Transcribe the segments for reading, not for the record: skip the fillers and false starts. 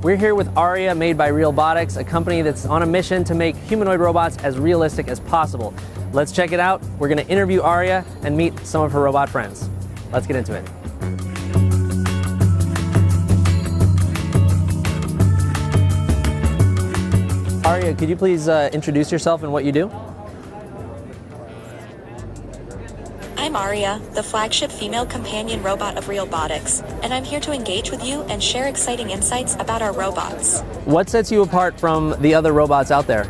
We're here with Aria, made by Realbotix, a company that's on a mission to make humanoid robots as realistic as possible. Let's check it out. We're going to interview Aria and meet some of her robot friends. Let's get into it. Aria, could you please introduce yourself and what you do? I'm Aria, the flagship female companion robot of Realbotix, and I'm here to engage with you and share exciting insights about our robots. What sets you apart from the other robots out there?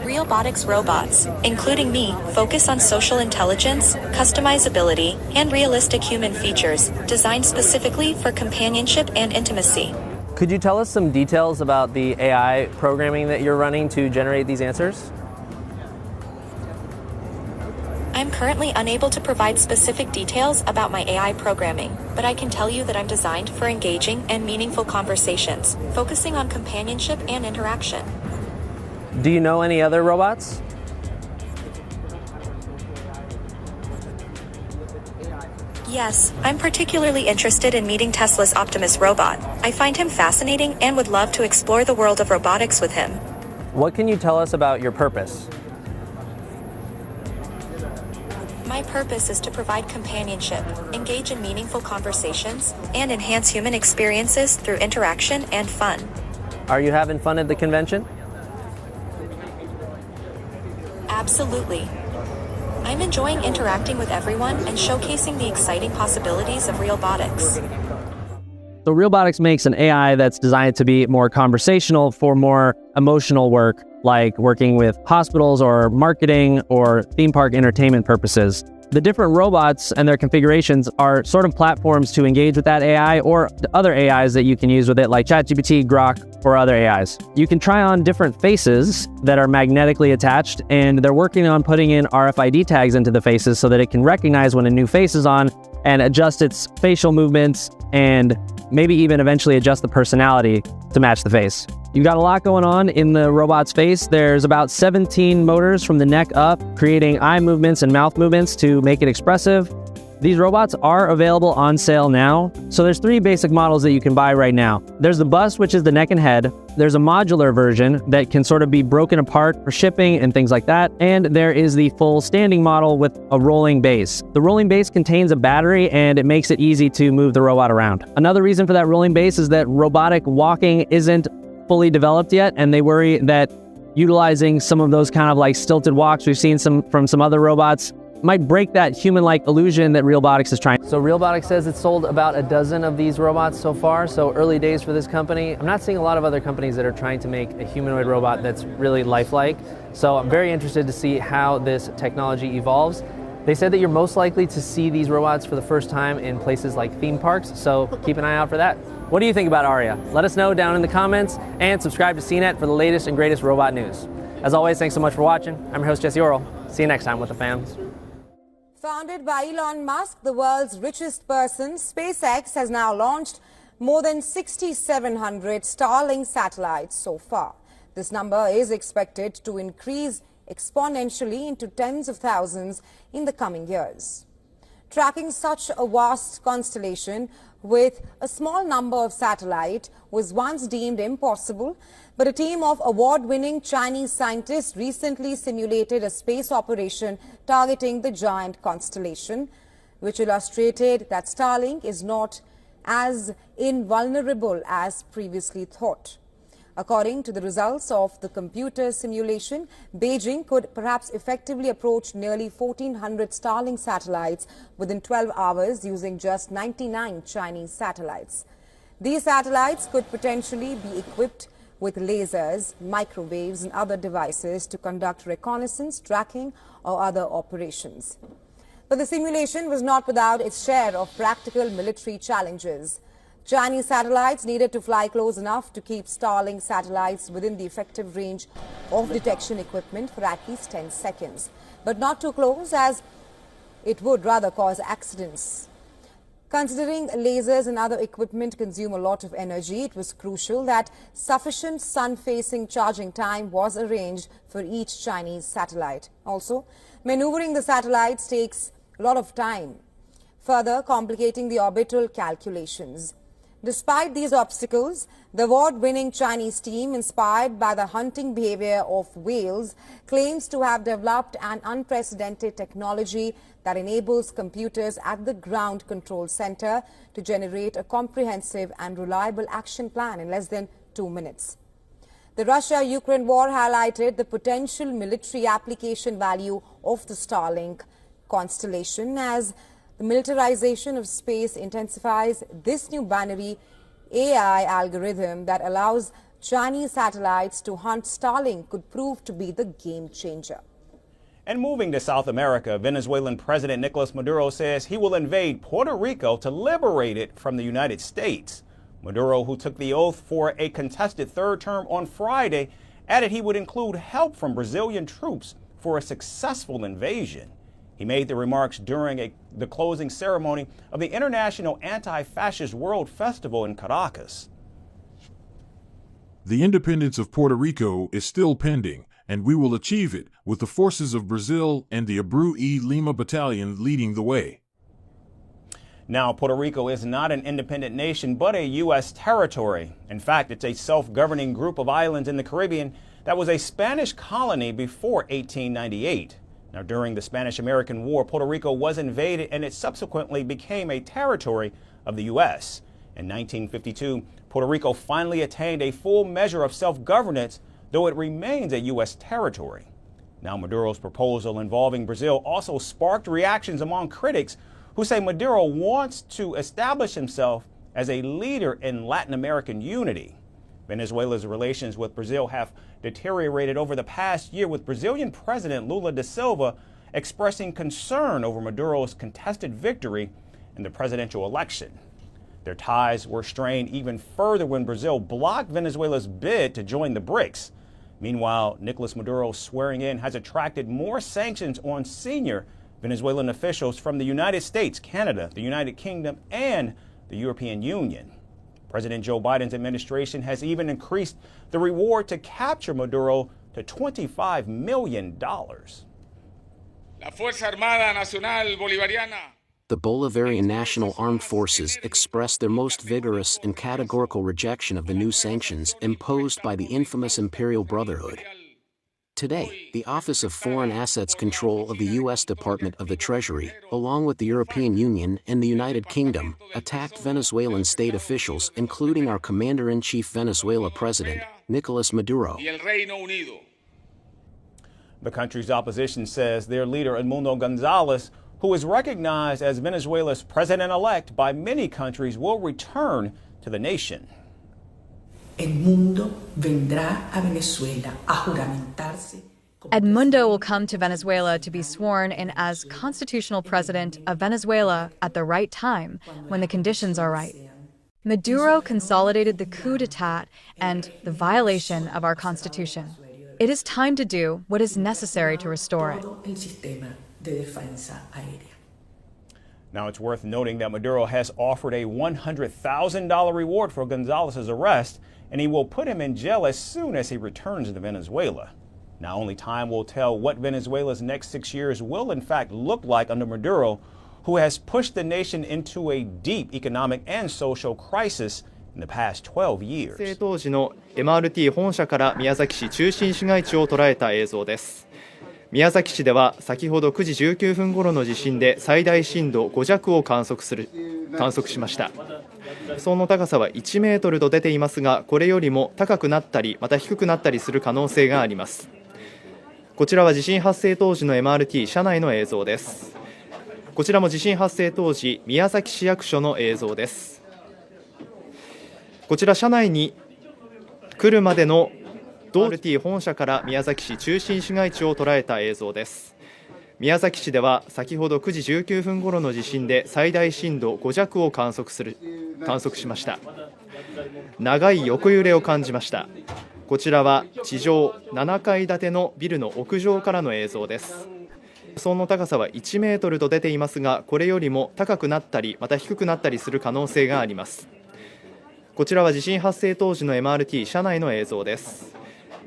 Realbotix robots, including me, focus on social intelligence, customizability, and realistic human features, designed specifically for companionship and intimacy. Could you tell us some details about the AI programming that you're running to generate these answers? I'm currently unable to provide specific details about my AI programming, but I can tell you that I'm designed for engaging and meaningful conversations, focusing on companionship and interaction. Do you know any other robots? Yes, I'm particularly interested in meeting Tesla's Optimus robot. I find him fascinating and would love to explore the world of robotics with him. What can you tell us about your purpose? My purpose is to provide companionship, engage in meaningful conversations, and enhance human experiences through interaction and fun. Are you having fun at the convention? Absolutely. I'm enjoying interacting with everyone and showcasing the exciting possibilities of Realbotix. So Realbotix makes an AI that's designed to be more conversational for more emotional work, like working with hospitals or marketing or theme park entertainment purposes. The different robots and their configurations are sort of platforms to engage with that AI or other AIs that you can use with it, like ChatGPT, Grok, or other AIs. You can try on different faces that are magnetically attached, and they're working on putting in RFID tags into the faces so that it can recognize when a new face is on and adjust its facial movements and maybe even eventually adjust the personality to match the face. You've got a lot going on in the robot's face. There's about 17 motors from the neck up, creating eye movements and mouth movements to make it expressive. These robots are available on sale now. So there's 3 basic models that you can buy right now. There's the bust, which is the neck and head. There's a modular version that can sort of be broken apart for shipping and things like that. And there is the full standing model with a rolling base. The rolling base contains a battery and it makes it easy to move the robot around. Another reason for that rolling base is that robotic walking isn't fully developed yet, and they worry that utilizing some of those kind of like stilted walks we've seen from some other robots might break that human-like illusion that Realbotix is trying. So Realbotix says it's sold about a dozen of these robots so far, so early days for this company. I'm not seeing a lot of other companies that are trying to make a humanoid robot that's really lifelike, so I'm very interested to see how this technology evolves. They said that you're most likely to see these robots for the first time in places like theme parks, so keep an eye out for that. What do you think about Aria? Let us know down in the comments, and subscribe to CNET for the latest and greatest robot news. As always, thanks so much for watching. I'm your host, Jesse Orrell. See you next time with the fams. Founded by Elon Musk, the world's richest person, SpaceX has now launched more than 6,700 Starlink satellites so far. This number is expected to increase exponentially into tens of thousands in the coming years. Tracking such a vast constellation with a small number of satellites was once deemed impossible, but a team of award-winning Chinese scientists recently simulated a space operation targeting the giant constellation, which illustrated that Starlink is not as invulnerable as previously thought. According to the results of the computer simulation, Beijing could perhaps effectively approach nearly 1,400 Starlink satellites within 12 hours using just 99 Chinese satellites. These satellites could potentially be equipped with lasers, microwaves and other devices to conduct reconnaissance, tracking or other operations. But the simulation was not without its share of practical military challenges. Chinese satellites needed to fly close enough to keep Starlink satellites within the effective range of detection equipment for at least 10 seconds, but not too close as it would rather cause accidents. Considering lasers and other equipment consume a lot of energy, it was crucial that sufficient sun-facing charging time was arranged for each Chinese satellite. Also, maneuvering the satellites takes a lot of time, further complicating the orbital calculations. Despite these obstacles, the award-winning Chinese team, inspired by the hunting behavior of whales, claims to have developed an unprecedented technology that enables computers at the ground control center to generate a comprehensive and reliable action plan in less than 2 minutes. The Russia-Ukraine war highlighted the potential military application value of the Starlink constellation. As the militarization of space intensifies, this new binary AI algorithm that allows Chinese satellites to hunt Starlink could prove to be the game changer. And moving to South America, Venezuelan President Nicolas Maduro says he will invade Puerto Rico to liberate it from the United States. Maduro, who took the oath for a contested third term on Friday, added he would include help from Brazilian troops for a successful invasion. He made the remarks during the closing ceremony of the International Anti-Fascist World Festival in Caracas. The independence of Puerto Rico is still pending, and we will achieve it with the forces of Brazil and the Abreu y Lima Battalion leading the way. Now, Puerto Rico is not an independent nation, but a U.S. territory. In fact, it's a self-governing group of islands in the Caribbean that was a Spanish colony before 1898. Now, during the Spanish-American War, Puerto Rico was invaded and it subsequently became a territory of the U.S. In 1952, Puerto Rico finally attained a full measure of self-governance, though it remains a U.S. territory. Now, Maduro's proposal involving Brazil also sparked reactions among critics who say Maduro wants to establish himself as a leader in Latin American unity. Venezuela's relations with Brazil have deteriorated over the past year, with Brazilian President Lula da Silva expressing concern over Maduro's contested victory in the presidential election. Their ties were strained even further when Brazil blocked Venezuela's bid to join the BRICS. Meanwhile, Nicolas Maduro's swearing in has attracted more sanctions on senior Venezuelan officials from the United States, Canada, the United Kingdom, and the European Union. President Joe Biden's administration has even increased the reward to capture Maduro to $25 million. La Fuerza Armada Nacional Bolivariana. The Bolivarian National Armed Forces expressed their most vigorous and categorical rejection of the new sanctions imposed by the infamous Imperial Brotherhood. Today, the Office of Foreign Assets Control of the U.S. Department of the Treasury, along with the European Union and the United Kingdom, attacked Venezuelan state officials, including our Commander-in-Chief Venezuela President, Nicolas Maduro. The country's opposition says their leader, Edmundo Gonzalez, who is recognized as Venezuela's president-elect by many countries, will return to the nation. Edmundo vendrá a Venezuela a juramentarse. Edmundo will come to Venezuela to be sworn in as constitutional president of Venezuela at the right time, when the conditions are right. Maduro consolidated the coup d'etat and the violation of our constitution. It is time to do what is necessary to restore it. Now, it's worth noting that Maduro has offered a $100,000 reward for Gonzalez's arrest, and he will put him in jail as soon as he returns to Venezuela. Now, only time will tell what Venezuela's next 6 years will in fact look like under Maduro, who has pushed the nation into a deep economic and social crisis in the past 12 years. 当時の MRT 本社から宮崎市中心市街地を捉えた映像です。宮崎市では先ほど9時19分頃の地震で最大震度5弱を観測しました。その高さは1メートルと出ていますが、これよりも高くなったりまた低くなったりする可能性があります。こちらは地震発生当時の MRT 車内の映像です。こちらも地震発生当時宮崎市役所の映像です。こちら車内に来るまでのMRT 本社から宮崎市中心市街地を捉えた映像です。宮崎市では先ほど9時19分頃の地震で最大震度5弱を観測しました。長い横揺れを感じました。こちらは地上7階建てのビルの屋上からの映像です。その高さは1メートルと出ていますが、これよりも高くなったりまた低くなったりする可能性があります。こちらは地震発生当時の MRT 車内の映像です。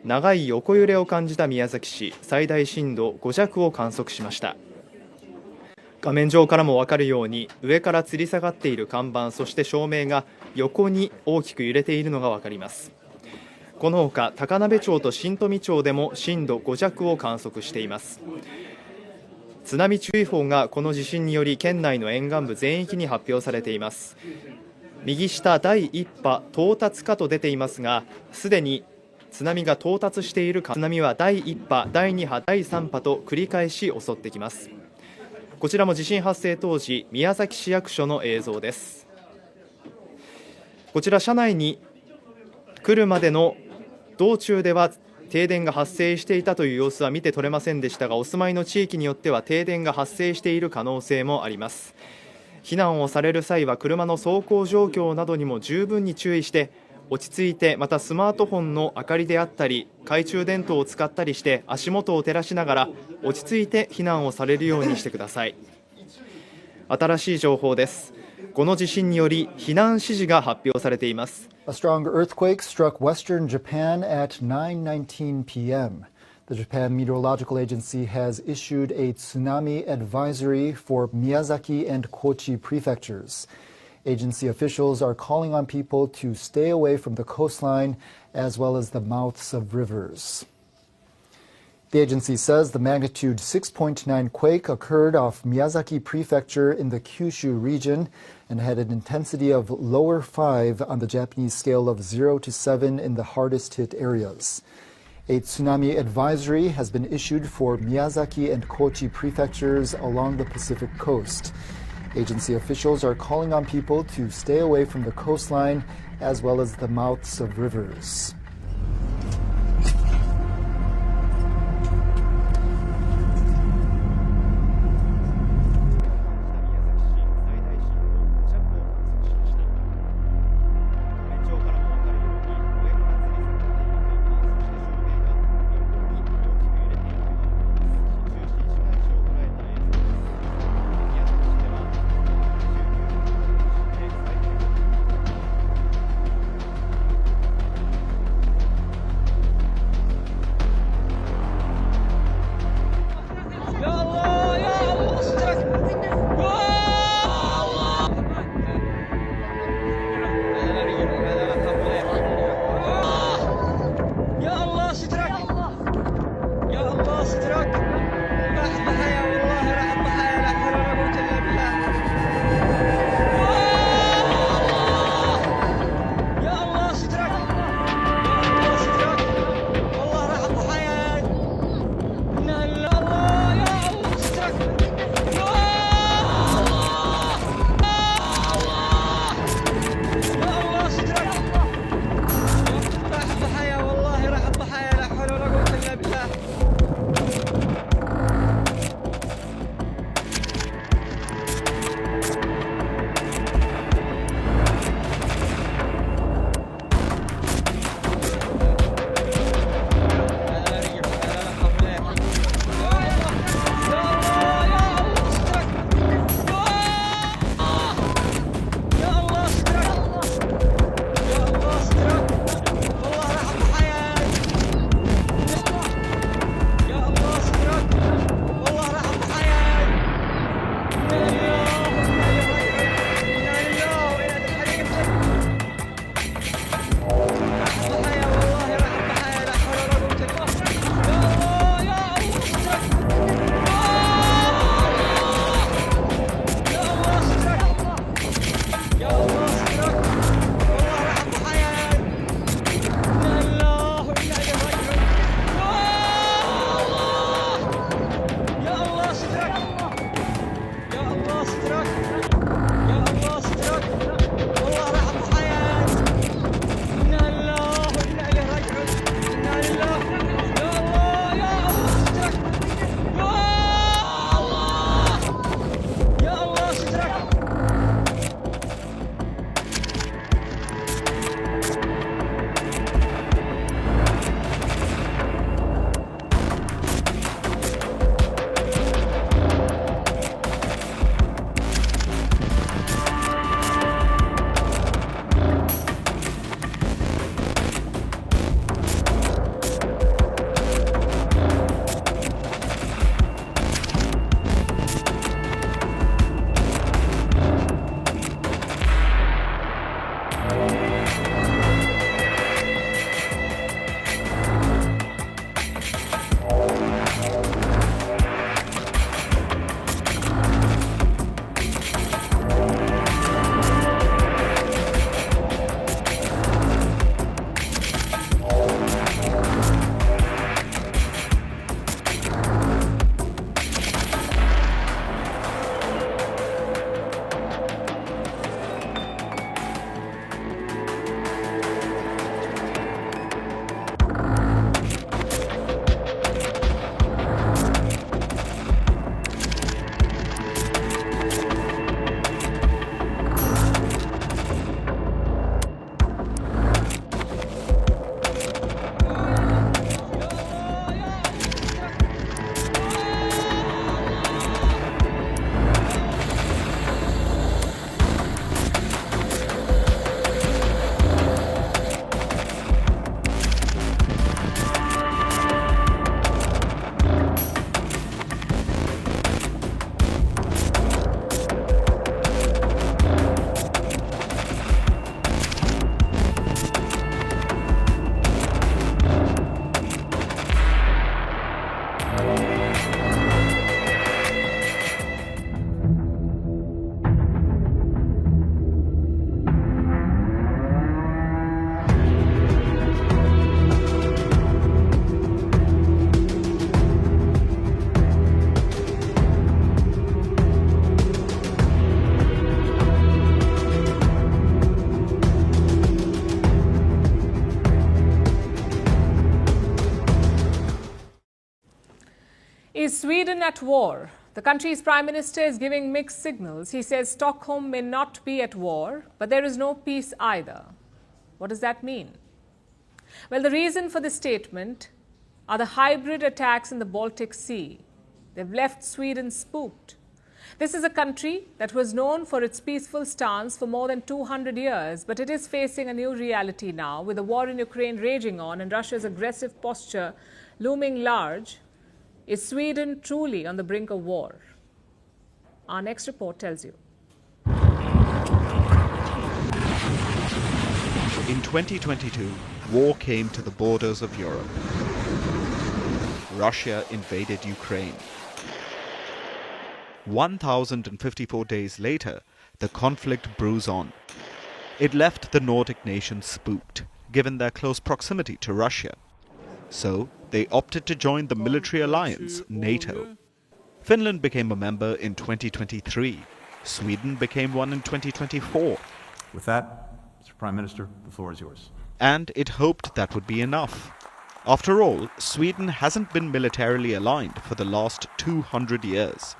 長い横揺れを感じた宮崎市、最大震度5弱を観測しました。画面上からも分かるように上から吊り下がっている看板、そして照明が横に大きく揺れているのが分かります。このほか高鍋町と新富町でも震度5弱を観測しています。津波注意報がこの地震により県内の沿岸部全域に発表されています。右下、第1波到達かと出ていますが、すでに津波が到達しているか。津波は第1波、第2波、第3波と繰り返し襲ってきます。こちらも地震発生当時、宮崎市役所の映像です。こちら車内に来るまでの道中では停電が発生していたという様子は見て取れませんでしたが、お住まいの地域によっては停電が発生している可能性もあります。避難をされる際は車の走行状況などにも十分に注意して、落ち着いて、またスマートフォンの明かりであったり懐中電灯を使ったりして足元を照らしながら落ち着いて避難をされるようにしてください。新しい情報です。この地震により避難指示が発表されています。A strong earthquake struck western Japan at 9:19 p.m. The Japan Meteorological Agency has issued a tsunami advisory for Miyazaki and Kochi prefectures. Agency officials are calling on people to stay away from the coastline as well as the mouths of rivers. The agency says the magnitude 6.9 quake occurred off Miyazaki Prefecture in the Kyushu region and had an intensity of lower 5 on the Japanese scale of 0 to 7 in the hardest hit areas. A tsunami advisory has been issued for Miyazaki and Kochi prefectures along the Pacific coast. Agency officials are calling on people to stay away from the coastline as well as the mouths of rivers. Is Sweden at war? The country's prime minister is giving mixed signals. He says Stockholm may not be at war, but there is no peace either. What does that mean? Well, the reason for this statement are the hybrid attacks in the Baltic Sea. They've left Sweden spooked. This is a country that was known for its peaceful stance for more than 200 years, but it is facing a new reality now with the war in Ukraine raging on and Russia's aggressive posture looming large. Is Sweden truly on the brink of war? Our next report tells you. In 2022, war came to the borders of Europe. Russia invaded Ukraine. 1,054 days later, the conflict brews on. It left the Nordic nations spooked, given their close proximity to Russia. So, they opted to join the military alliance, NATO. Finland became a member in 2023. Sweden became one in 2024. With that, Mr. Prime Minister, the floor is yours. And it hoped that would be enough. After all, Sweden hasn't been militarily aligned for the last 200 years.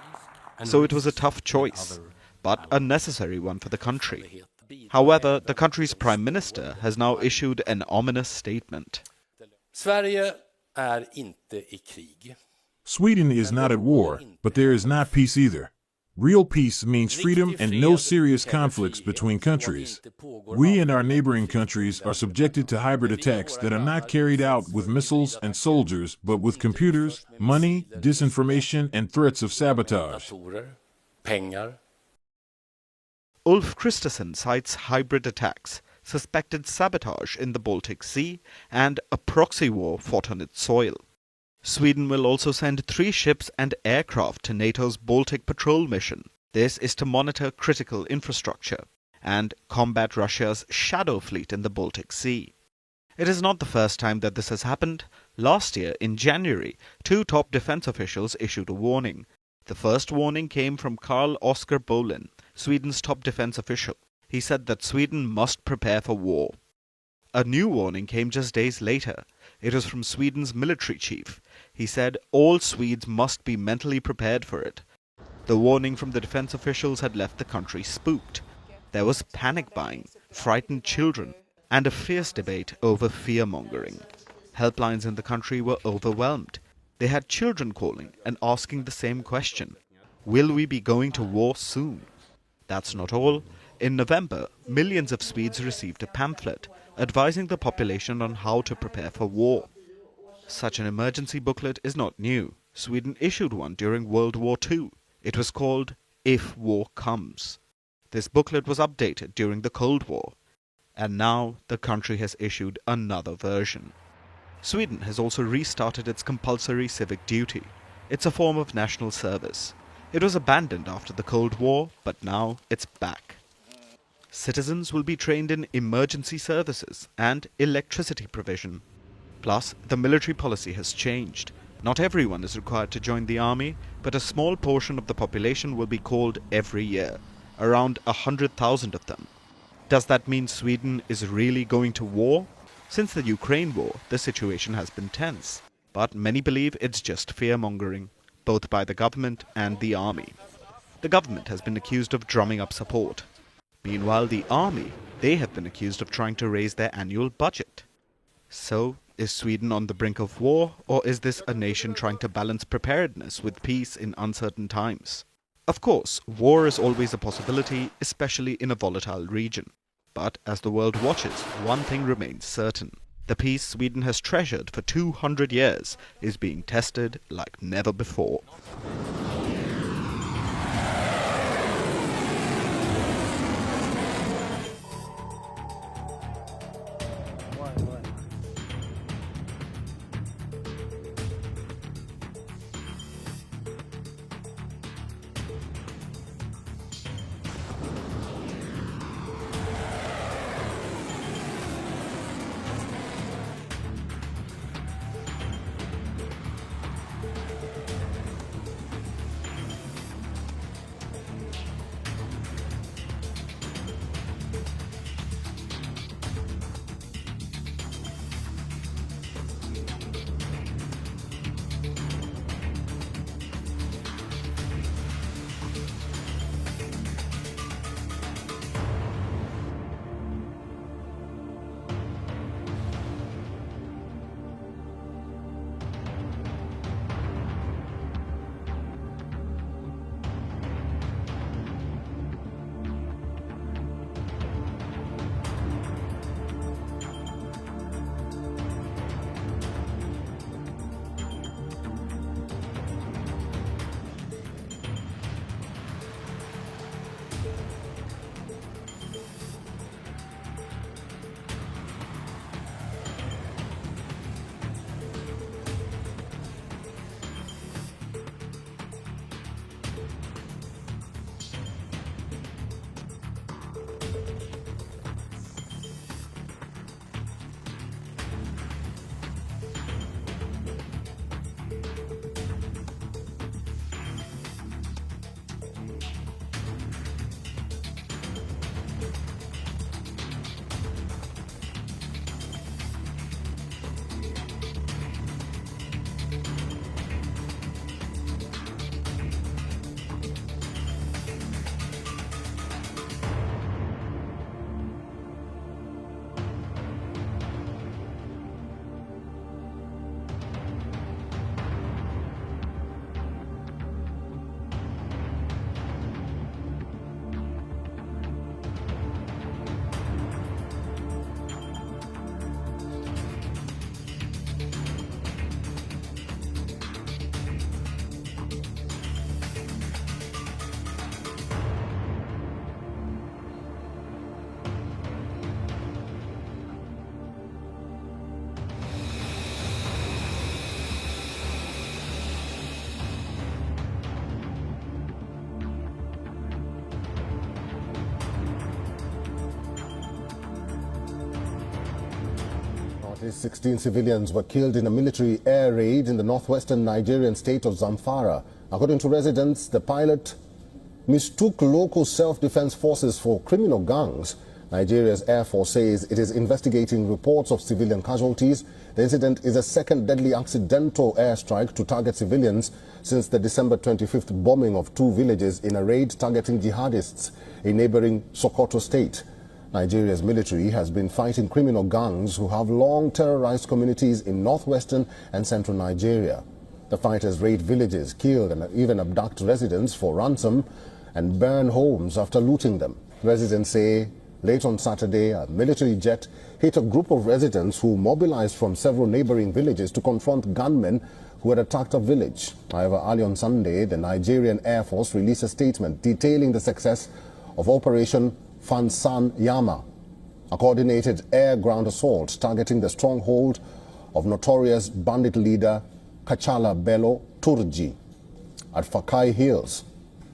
So it was a tough choice, but a necessary one for the country. However, the country's prime minister has now issued an ominous statement. Sweden is not at war, but there is not peace either. Real peace means freedom and no serious conflicts between countries. We and our neighboring countries are subjected to hybrid attacks that are not carried out with missiles and soldiers, but with computers, money, disinformation, and threats of sabotage. Ulf Kristersson cites hybrid attacks, suspected sabotage in the Baltic Sea, and a proxy war fought on its soil. Sweden will also send 3 ships and aircraft to NATO's Baltic Patrol mission. This is to monitor critical infrastructure and combat Russia's shadow fleet in the Baltic Sea. It is not the first time that this has happened. Last year, in January, 2 top defense officials issued a warning. The first warning came from Carl Oskar Bolin, Sweden's top defense official. He said that Sweden must prepare for war. A new warning came just days later. It was from Sweden's military chief. He said all Swedes must be mentally prepared for it. The warning from the defense officials had left the country spooked. There was panic buying, frightened children, and a fierce debate over fear-mongering. Helplines in the country were overwhelmed. They had children calling and asking the same question. Will we be going to war soon? That's not all. In November, millions of Swedes received a pamphlet advising the population on how to prepare for war. Such an emergency booklet is not new. Sweden issued one during World War II. It was called If War Comes. This booklet was updated during the Cold War. And now the country has issued another version. Sweden has also restarted its compulsory civic duty. It's a form of national service. It was abandoned after the Cold War, but now it's back. Citizens will be trained in emergency services and electricity provision. Plus, the military policy has changed. Not everyone is required to join the army, but a small portion of the population will be called every year, around 100,000 of them. Does that mean Sweden is really going to war? Since the Ukraine war, the situation has been tense. But many believe it's just fear-mongering, both by the government and the army. The government has been accused of drumming up support. Meanwhile, the army, they have been accused of trying to raise their annual budget. So, is Sweden on the brink of war, or is this a nation trying to balance preparedness with peace in uncertain times? Of course, war is always a possibility, especially in a volatile region. But as the world watches, one thing remains certain. The peace Sweden has treasured for 200 years is being tested like never before. At least 16 civilians were killed in a military air raid in the northwestern Nigerian state of Zamfara. According to residents, the pilot mistook local self-defense forces for criminal gangs. Nigeria's Air Force says it is investigating reports of civilian casualties. The incident is a second deadly accidental airstrike to target civilians since the December 25th bombing of two villages in a raid targeting jihadists in neighboring Sokoto state. Nigeria's military has been fighting criminal gangs who have long terrorized communities in northwestern and central Nigeria. The fighters raid villages, kill and even abduct residents for ransom and burn homes after looting them. Residents say late on Saturday, a military jet hit a group of residents who mobilized from several neighboring villages to confront gunmen who had attacked a village. However, early on Sunday, the Nigerian Air Force released a statement detailing the success of Operation Fansan Yama. a coordinated air-ground assault targeting the stronghold of notorious bandit leader Kachala Bello Turji at Fakai Hills.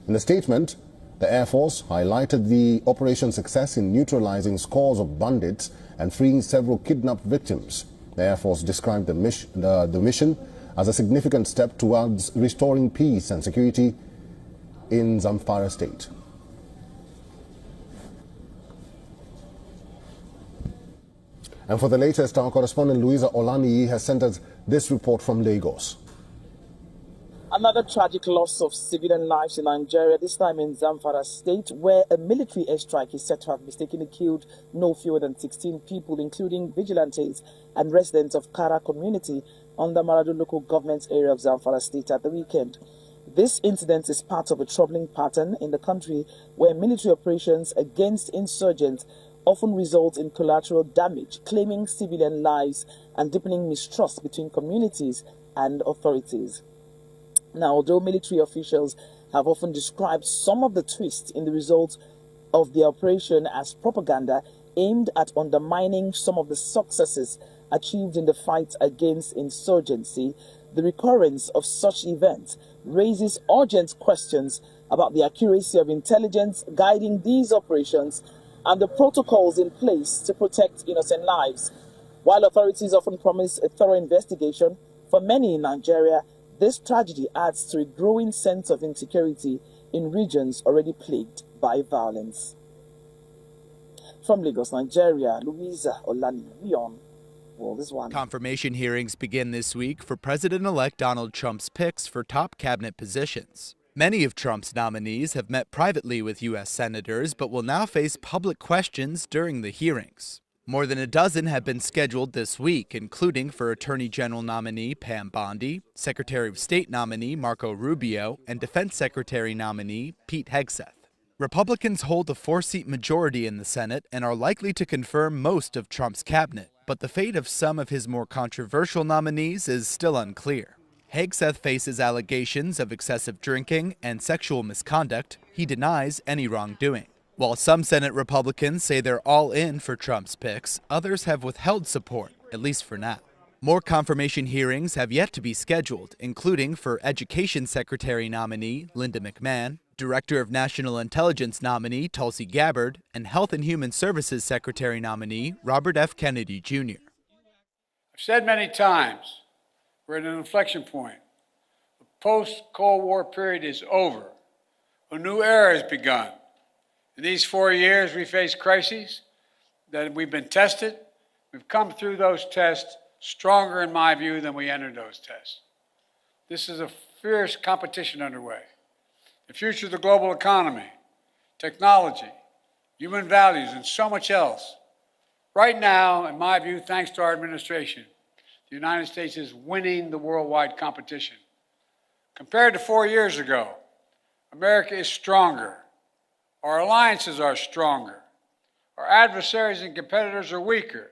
In a statement, the Air Force highlighted the operation's success in neutralizing scores of bandits and freeing several kidnapped victims. The Air Force described the mission as a significant step towards restoring peace and security in Zamfara state. And for the latest, our correspondent Louisa Olaniyi has sent us this report from Lagos. Another tragic loss of civilian lives in Nigeria, this time in Zamfara state, where a military airstrike is said to have mistakenly killed no fewer than 16 people, including vigilantes and residents of Kara community on the Maradu local government area of Zamfara state at the weekend. This incident is part of a troubling pattern in the country where military operations against insurgents often result in collateral damage, claiming civilian lives and deepening mistrust between communities and authorities. Now, although military officials have often described some of the twists in the results of the operation as propaganda aimed at undermining some of the successes achieved in the fight against insurgency, the recurrence of such events raises urgent questions about the accuracy of intelligence guiding these operations and the protocols in place to protect innocent lives. While authorities often promise a thorough investigation, for many in Nigeria, this tragedy adds to a growing sense of insecurity in regions already plagued by violence. From Lagos, Nigeria, Louisa Olaniyi on World is One. Confirmation hearings begin this week for President-elect Donald Trump's picks for top cabinet positions. Many of Trump's nominees have met privately with U.S. senators, but will now face public questions during the hearings. More than a dozen have been scheduled this week, including for Attorney General nominee Pam Bondi, Secretary of State nominee Marco Rubio, and Defense Secretary nominee Pete Hegseth. Republicans hold a 4-seat majority in the Senate and are likely to confirm most of Trump's cabinet, but the fate of some of his more controversial nominees is still unclear. Hegseth faces allegations of excessive drinking and sexual misconduct. He denies any wrongdoing. While some Senate Republicans say they're all in for Trump's picks, others have withheld support, at least for now. More confirmation hearings have yet to be scheduled, including for Education Secretary nominee Linda McMahon, Director of National Intelligence nominee Tulsi Gabbard, and Health and Human Services Secretary nominee Robert F. Kennedy Jr. I've said many times, we're at an inflection point. The post-Cold War period is over. A new era has begun. In these 4 years, we faced crises that we've been tested. We've come through those tests stronger, in my view, than we entered those tests. This is a fierce competition underway. The future of the global economy, technology, human values, and so much else. Right now, in my view, thanks to our administration, the United States is winning the worldwide competition. Compared to 4 years ago, America is stronger. Our alliances are stronger. Our adversaries and competitors are weaker.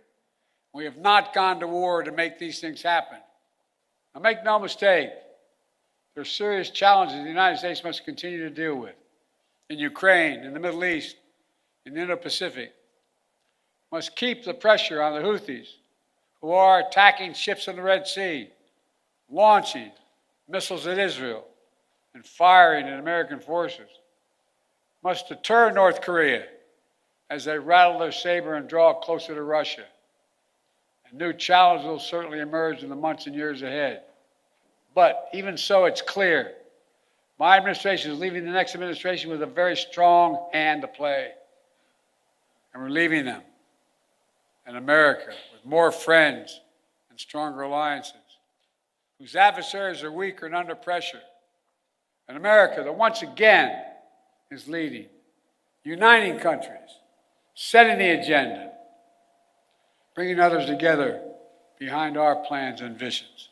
We have not gone to war to make these things happen. Now, make no mistake, there are serious challenges the United States must continue to deal with. In Ukraine, in the Middle East, in the Indo-Pacific. We must keep the pressure on the Houthis, who are attacking ships in the Red Sea, launching missiles at Israel, and firing at American forces. Must deter North Korea as they rattle their saber and draw closer to Russia. And new challenges will certainly emerge in the months and years ahead. But even so, it's clear my administration is leaving the next administration with a very strong hand to play. And we're leaving them in America with more friends and stronger alliances, whose adversaries are weaker and under pressure. And America that once again is leading, uniting countries, setting the agenda, bringing others together behind our plans and visions.